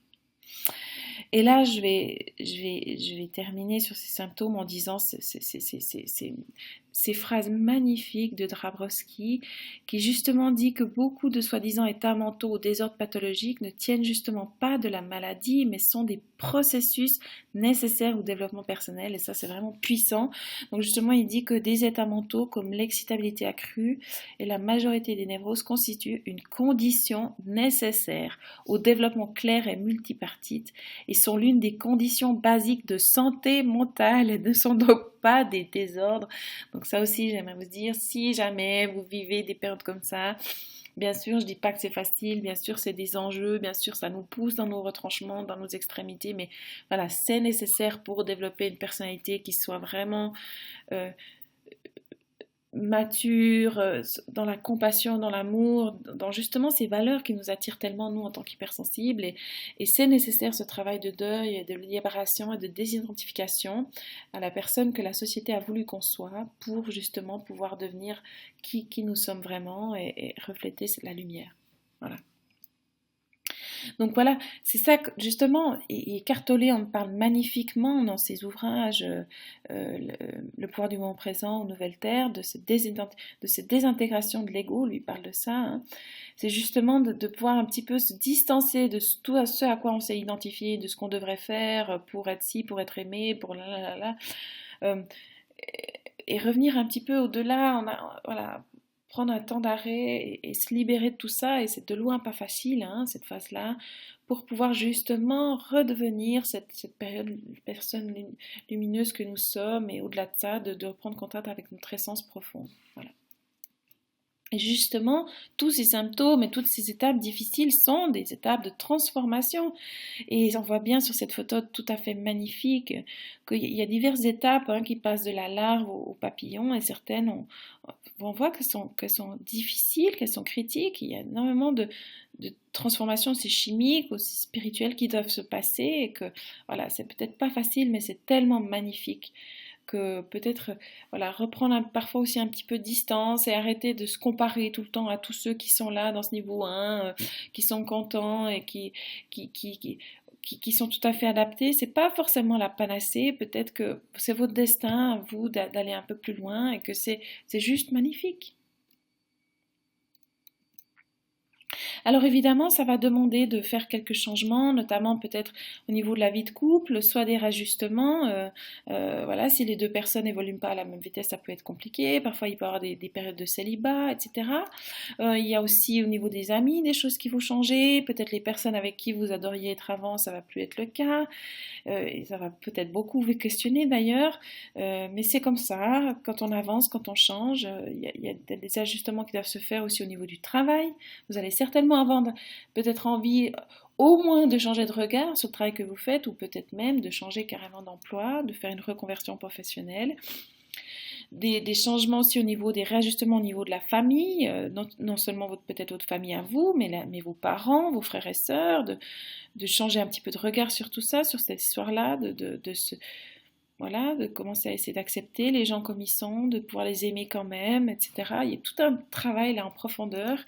Et là, je vais terminer sur ces symptômes en disant ces phrases magnifiques de Dabrowski qui justement dit que beaucoup de soi-disant états mentaux ou désordres pathologiques ne tiennent justement pas de la maladie, mais sont des processus nécessaires au développement personnel. Et ça, c'est vraiment puissant. Donc justement, il dit que des états mentaux comme l'excitabilité accrue et la majorité des névroses constituent une condition nécessaire au développement clair et multipartite et sont l'une des conditions basiques de santé mentale et ne sont donc pas des désordres. Donc ça aussi, j'aimerais vous dire, si jamais vous vivez des périodes comme ça, bien sûr, je ne dis pas que c'est facile, bien sûr, c'est des enjeux, bien sûr, ça nous pousse dans nos retranchements, dans nos extrémités, mais voilà, c'est nécessaire pour développer une personnalité qui soit vraiment mature, dans la compassion, dans l'amour, dans justement ces valeurs qui nous attirent tellement, nous, en tant qu'hypersensibles. Et c'est nécessaire ce travail de deuil, et de libération et de désidentification à la personne que la société a voulu qu'on soit pour justement pouvoir devenir qui nous sommes vraiment et refléter la lumière. Voilà. Donc voilà, c'est ça que justement, et Cartolé en parle magnifiquement dans ses ouvrages, le pouvoir du moment présent aux Nouvelles Terres, de cette désintégration de l'ego, lui parle de ça. Hein. C'est justement de pouvoir un petit peu se distancer de tout ce à quoi on s'est identifié, de ce qu'on devrait faire pour être ci, pour être aimé, pour là. Et revenir un petit peu au-delà, voilà, prendre un temps d'arrêt et se libérer de tout ça, et c'est de loin pas facile, hein, cette phase-là, pour pouvoir justement redevenir cette personne lumineuse que nous sommes, et au-delà de ça, de reprendre contact avec notre essence profonde. Voilà. Et justement, tous ces symptômes et toutes ces étapes difficiles sont des étapes de transformation. Et on voit bien sur cette photo tout à fait magnifique qu'il y a diverses étapes qui passent de la larve au papillon, et certaines, on voit qu'elles sont difficiles, qu'elles sont critiques. Il y a énormément de transformations aussi chimiques, aussi spirituelles qui doivent se passer, et que voilà, c'est peut-être pas facile, mais c'est tellement magnifique que peut-être voilà, reprendre parfois aussi un petit peu de distance et arrêter de se comparer tout le temps à tous ceux qui sont là dans ce niveau 1, qui sont contents et qui sont tout à fait adaptés. C'est pas forcément la panacée, peut-être que c'est votre destin à vous d'aller un peu plus loin, et que c'est juste magnifique. Alors évidemment, ça va demander de faire quelques changements, notamment peut-être au niveau de la vie de couple, soit des rajustements. Voilà, si les deux personnes n'évoluent pas à la même vitesse, ça peut être compliqué. Parfois, il peut y avoir des périodes de célibat, etc. Il y a aussi au niveau des amis des choses qui vont changer. Peut-être les personnes avec qui vous adoriez être avant, ça va plus être le cas. Et ça va peut-être beaucoup vous questionner d'ailleurs. Mais c'est comme ça, quand on avance, quand on change, il y a des ajustements qui doivent se faire aussi au niveau du travail. Vous allez certainement avoir peut-être envie au moins de changer de regard sur le travail que vous faites, ou peut-être même de changer carrément d'emploi, de faire une reconversion professionnelle. Des changements aussi au niveau des réajustements au niveau de la famille, non seulement peut-être votre famille à vous, mais vos parents, vos frères et sœurs, de changer un petit peu de regard sur tout ça, sur cette histoire-là, voilà, de commencer à essayer d'accepter les gens comme ils sont, de pouvoir les aimer quand même, etc. Il y a tout un travail là en profondeur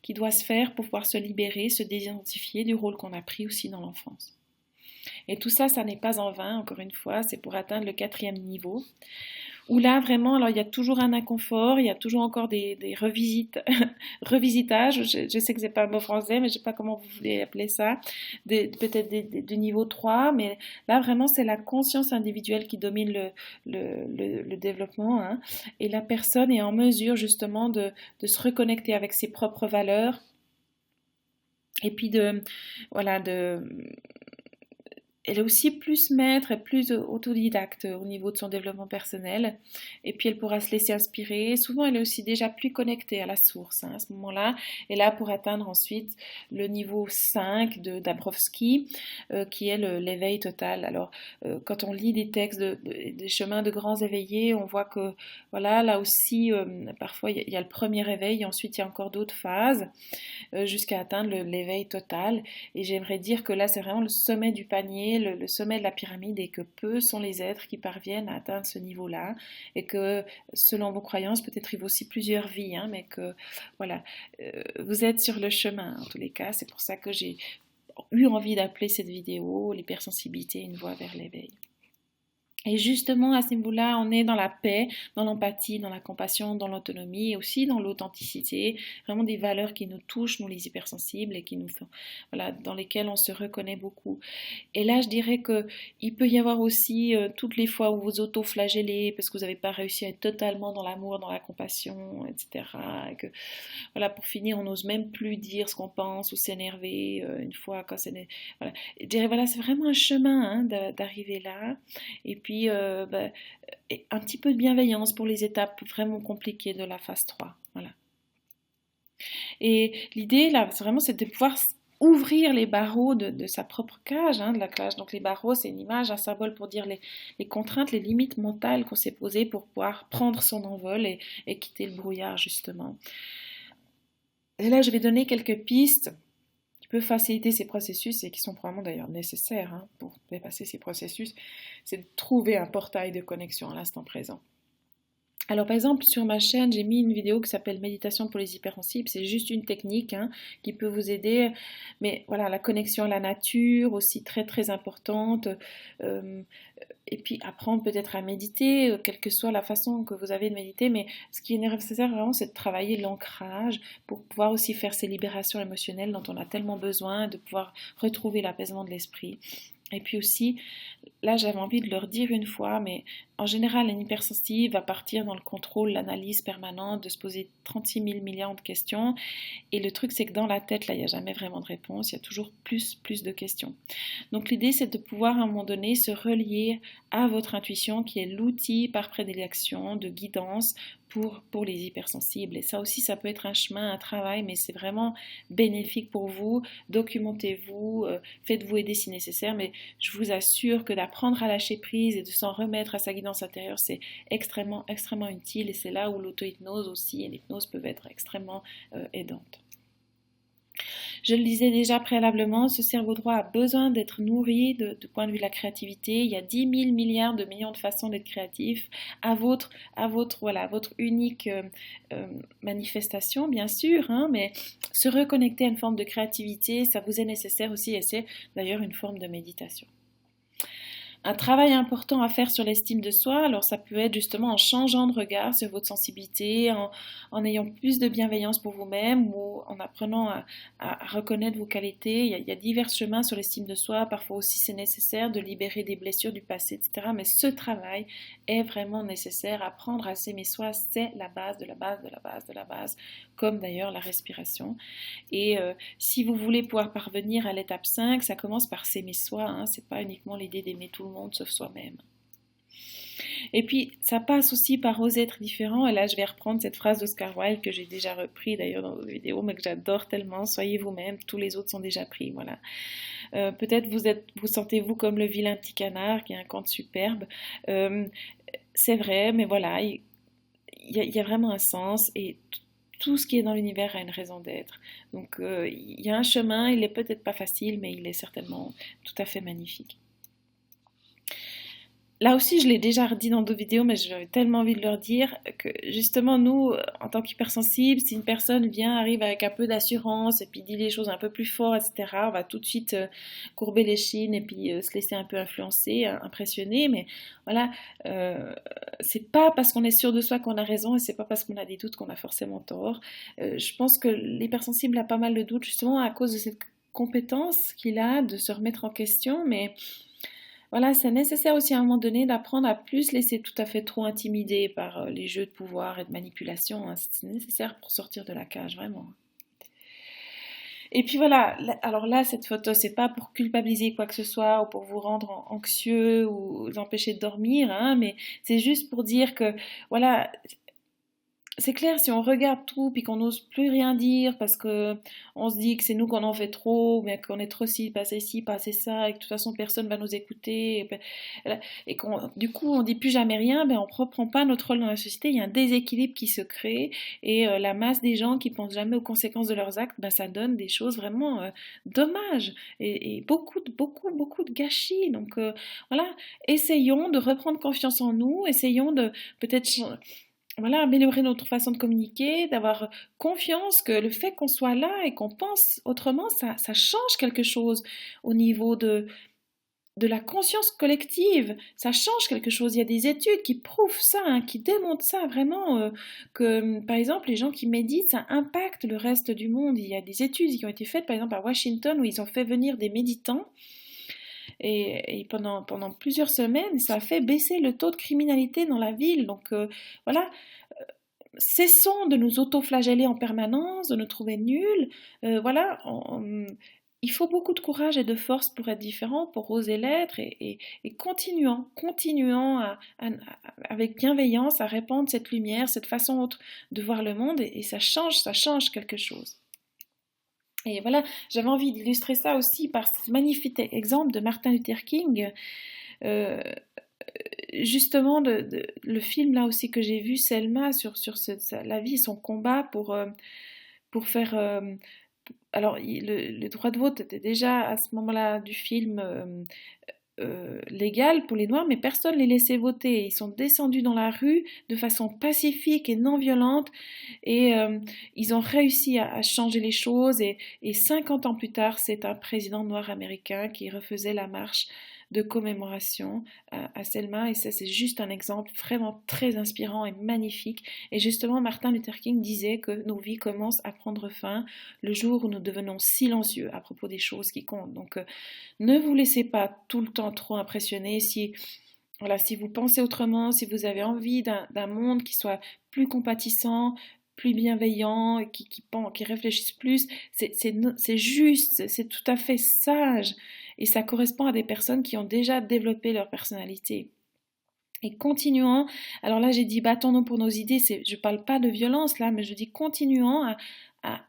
qui doit se faire pour pouvoir se libérer, se désidentifier du rôle qu'on a pris aussi dans l'enfance. Et tout ça, ça n'est pas en vain, encore une fois, c'est pour atteindre le 4e niveau, où là, vraiment, alors il y a toujours un inconfort, il y a toujours encore des revisitages, je sais que c'est pas le mot français, mais je sais pas comment vous voulez appeler ça, peut-être du niveau 3, mais là, vraiment, c'est la conscience individuelle qui domine le développement, hein, et la personne est en mesure, justement, de se reconnecter avec ses propres valeurs, et puis voilà, elle est aussi plus maître et plus autodidacte au niveau de son développement personnel. Et puis elle pourra se laisser inspirer. Souvent, elle est aussi déjà plus connectée à la source à ce moment-là. Et là, pour atteindre ensuite le niveau 5 de Dabrowski, qui est l'éveil total. Alors, quand on lit des textes des chemins de grands éveillés, on voit que, voilà, là aussi, parfois, il y a le premier éveil, et ensuite, il y a encore d'autres phases, jusqu'à atteindre l'éveil total. Et j'aimerais dire que là, c'est vraiment le sommet du panier, le sommet de la pyramide, et que peu sont les êtres qui parviennent à atteindre ce niveau-là. Et que, selon vos croyances, peut-être il vaut aussi plusieurs vies, hein, mais que, voilà, vous êtes sur le chemin, en tous les cas. C'est pour ça que j'ai eu envie d'appeler cette vidéo l'hypersensibilité, une voie vers l'éveil. Et justement, à ce niveau-là, on est dans la paix, dans l'empathie, dans la compassion, dans l'autonomie et aussi dans l'authenticité, vraiment des valeurs qui nous touchent, nous les hypersensibles, et qui nous font, voilà, dans lesquelles on se reconnaît beaucoup. Et là, je dirais qu'il peut y avoir aussi toutes les fois où vous auto-flagellez parce que vous n'avez pas réussi à être totalement dans l'amour, dans la compassion, etc. Et que, voilà, pour finir, on n'ose même plus dire ce qu'on pense ou s'énerver une fois quand c'est... Voilà. Je dirais, voilà, c'est vraiment un chemin, hein, d'arriver là. Et puis, un petit peu de bienveillance pour les étapes vraiment compliquées de la phase 3. Voilà. Et l'idée, là, c'est de pouvoir ouvrir les barreaux de sa propre cage, hein, de la cage. Donc les barreaux, c'est une image, un symbole pour dire les contraintes, les limites mentales qu'on s'est posées pour pouvoir prendre son envol et quitter le brouillard, justement. Et là, je vais donner quelques pistes qui peuvent faciliter ces processus et qui sont probablement d'ailleurs nécessaires, hein, pour dépasser ces processus. C'est de trouver un portail de connexion à l'instant présent. Alors par exemple, sur ma chaîne, j'ai mis une vidéo qui s'appelle Méditation pour les hypersensibles. C'est juste une technique, hein, qui peut vous aider. Mais voilà, la connexion à la nature aussi très très importante. Et puis apprendre peut-être à méditer, quelle que soit la façon que vous avez de méditer. Mais ce qui est nécessaire vraiment, c'est de travailler l'ancrage pour pouvoir aussi faire ces libérations émotionnelles dont on a tellement besoin, de pouvoir retrouver l'apaisement de l'esprit. Et puis aussi, là j'avais envie de leur dire une fois, mais en général un hypersensible va partir dans le contrôle, l'analyse permanente, de se poser 36 000 milliards de questions. Et le truc c'est que dans la tête, là il n'y a jamais vraiment de réponse, il y a toujours plus de questions. Donc l'idée c'est de pouvoir à un moment donné se relier à votre intuition qui est l'outil par prédilection de guidance pour les hypersensibles. Et ça aussi, ça peut être un chemin, un travail, mais c'est vraiment bénéfique pour vous. Documentez-vous, faites-vous aider si nécessaire, mais je vous assure que d'apprendre à lâcher prise et de s'en remettre à sa guidance intérieure, c'est extrêmement utile, et c'est là où l'auto-hypnose aussi et l'hypnose peuvent être extrêmement aidantes. Je le disais déjà préalablement, ce cerveau droit a besoin d'être nourri de point de vue de la créativité. Il y a 10 000 milliards de millions de façons d'être créatif à votre unique manifestation, bien sûr, hein, mais se reconnecter à une forme de créativité, ça vous est nécessaire aussi, et c'est d'ailleurs une forme de méditation. Un travail important à faire sur l'estime de soi, alors ça peut être justement en changeant de regard sur votre sensibilité, en ayant plus de bienveillance pour vous-même ou en apprenant à reconnaître vos qualités. Il y a divers chemins sur l'estime de soi, parfois aussi c'est nécessaire de libérer des blessures du passé, etc. Mais ce travail est vraiment nécessaire. Apprendre à s'aimer soi, c'est la base de la base de la base de la base, comme d'ailleurs la respiration. Et si vous voulez pouvoir parvenir à l'étape 5, ça commence par s'aimer soi, hein, c'est pas uniquement l'idée d'aimer tout le monde sauf soi-même. Et puis ça passe aussi par oser être différent, et là je vais reprendre cette phrase d'Oscar Wilde que j'ai déjà repris d'ailleurs dans d'autres vidéos, mais que j'adore tellement: soyez vous-même, tous les autres sont déjà pris. Voilà. Peut-être vous sentez-vous comme le vilain petit canard, qui est un conte superbe. C'est vrai, mais voilà, il y a vraiment un sens, et tout ce qui est dans l'univers a une raison d'être. Donc il y a un chemin, il est peut-être pas facile, mais il est certainement tout à fait magnifique. Là aussi, je l'ai déjà redit dans d'autres vidéos, mais j'avais tellement envie de leur dire que justement, nous, en tant qu'hypersensibles, si une personne arrive avec un peu d'assurance et puis dit les choses un peu plus fort, etc., on va tout de suite courber les chines et puis se laisser un peu influencer, impressionner. Mais voilà, c'est pas parce qu'on est sûr de soi qu'on a raison, et c'est pas parce qu'on a des doutes qu'on a forcément tort. Je pense que l'hypersensible a pas mal de doutes justement à cause de cette compétence qu'il a de se remettre en question, mais voilà, c'est nécessaire aussi à un moment donné d'apprendre à plus laisser tout à fait trop intimider par les jeux de pouvoir et de manipulation, hein. C'est nécessaire pour sortir de la cage, vraiment. Et puis voilà, alors là, cette photo, c'est pas pour culpabiliser quoi que ce soit ou pour vous rendre anxieux ou vous empêcher de dormir, hein, mais c'est juste pour dire que, voilà, c'est clair, si on regarde tout puis qu'on n'ose plus rien dire parce que on se dit que c'est nous qu'on en fait trop, mais qu'on est trop ci, passé ça, et que de toute façon personne va nous écouter, et qu'on, du coup, on dit plus jamais rien, ben on ne reprend pas notre rôle dans la société. Il y a un déséquilibre qui se crée et la masse des gens qui pensent jamais aux conséquences de leurs actes, ben ça donne des choses vraiment dommages et beaucoup de gâchis. Donc voilà, essayons de reprendre confiance en nous, essayons de peut-être voilà, améliorer notre façon de communiquer, d'avoir confiance que le fait qu'on soit là et qu'on pense autrement, ça change quelque chose au niveau de la conscience collective. Ça change quelque chose. Il y a des études qui prouvent ça, hein, qui démontrent ça vraiment, que par exemple les gens qui méditent, ça impacte le reste du monde. Il y a des études qui ont été faites par exemple à Washington où ils ont fait venir des méditants. Et pendant plusieurs semaines, ça a fait baisser le taux de criminalité dans la ville. Donc voilà, cessons de nous auto-flageller en permanence, de nous trouver nuls. Voilà, il faut beaucoup de courage et de force pour être différent, pour oser l'être, et continuons avec bienveillance à répandre cette lumière, cette façon autre de voir le monde, et ça change quelque chose. Et voilà, j'avais envie d'illustrer ça aussi par ce magnifique exemple de Martin Luther King. Euh, Justement, le film là aussi que j'ai vu, Selma, sur la vie et son combat pour faire... alors, le droit de vote était déjà à ce moment-là du film légal pour les Noirs, mais personne ne les laissait voter. Ils sont descendus dans la rue de façon pacifique et non violente, et ils ont réussi à changer les choses. Et 50 ans plus tard, c'est un président noir américain qui refaisait la marche de commémoration à Selma, et ça c'est juste un exemple vraiment très inspirant et magnifique. Et justement, Martin Luther King disait que nos vies commencent à prendre fin le jour où nous devenons silencieux à propos des choses qui comptent. Donc ne vous laissez pas tout le temps trop impressionner. Voilà, si vous pensez autrement, si vous avez envie d'un monde qui soit plus compatissant, plus bienveillant, qui réfléchisse plus, c'est juste, c'est tout à fait sage, et ça correspond à des personnes qui ont déjà développé leur personnalité. Et continuons, alors là j'ai dit battons-nous pour nos idées, je ne parle pas de violence là, mais je dis continuons à, à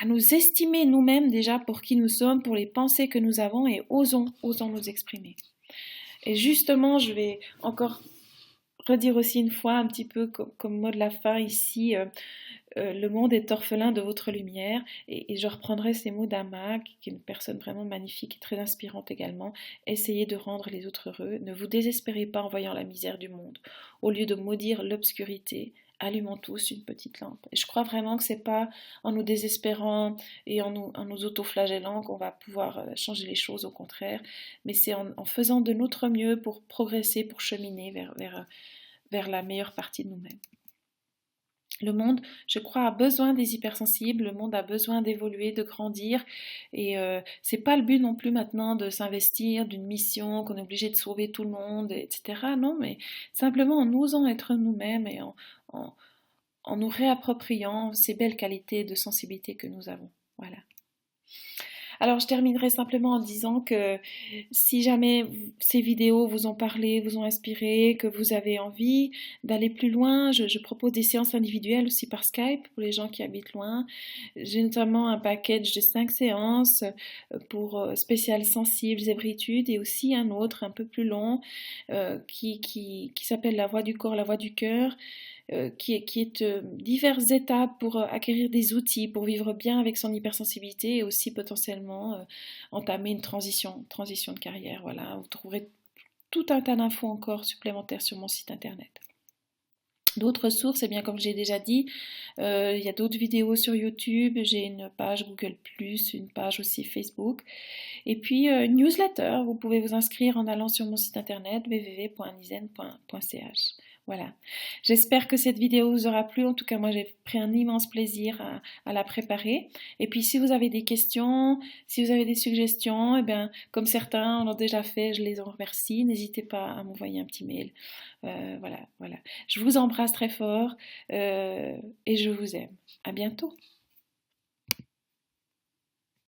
nous estimer nous-mêmes déjà pour qui nous sommes, pour les pensées que nous avons, et osons nous exprimer. Et justement, je vais encore redire aussi une fois, un petit peu comme mot de la fin ici, le monde est orphelin de votre lumière, et je reprendrai ces mots d'Ama, qui est une personne vraiment magnifique et très inspirante également. Essayez de rendre les autres heureux, ne vous désespérez pas en voyant la misère du monde. Au lieu de maudire l'obscurité, allumons tous une petite lampe. Et je crois vraiment que c'est pas en nous désespérant et en nous autoflagellant qu'on va pouvoir changer les choses, au contraire, mais c'est en faisant de notre mieux pour progresser, pour cheminer vers la meilleure partie de nous-mêmes. Le monde, je crois, a besoin des hypersensibles, le monde a besoin d'évoluer, de grandir, et c'est pas le but non plus maintenant de s'investir d'une mission, qu'on est obligé de sauver tout le monde, etc. Non, mais simplement en osant être nous-mêmes et en, en nous réappropriant ces belles qualités de sensibilité que nous avons. Voilà. Alors je terminerai simplement en disant que si jamais ces vidéos vous ont parlé, vous ont inspiré, que vous avez envie d'aller plus loin, je propose des séances individuelles aussi par Skype pour les gens qui habitent loin. J'ai notamment un package de 5 séances pour spécial sensibles, zébritude, et aussi un autre un peu plus long qui s'appelle La voix du corps, la voix du cœur. Qui est diverses étapes pour acquérir des outils pour vivre bien avec son hypersensibilité, et aussi potentiellement entamer une transition de carrière. Voilà, vous trouverez tout un tas d'infos encore supplémentaires sur mon site internet. D'autres sources, eh bien, comme j'ai déjà dit, il y a d'autres vidéos sur YouTube, j'ai une page Google+, une page aussi Facebook, et puis une newsletter. Vous pouvez vous inscrire en allant sur mon site internet www.nisen.ch. Voilà, j'espère que cette vidéo vous aura plu. En tout cas, moi j'ai pris un immense plaisir à la préparer. Et puis si vous avez des questions, si vous avez des suggestions, eh bien, comme certains l'ont déjà fait, je les en remercie. N'hésitez pas à m'envoyer un petit mail. Voilà. Je vous embrasse très fort et je vous aime. À bientôt.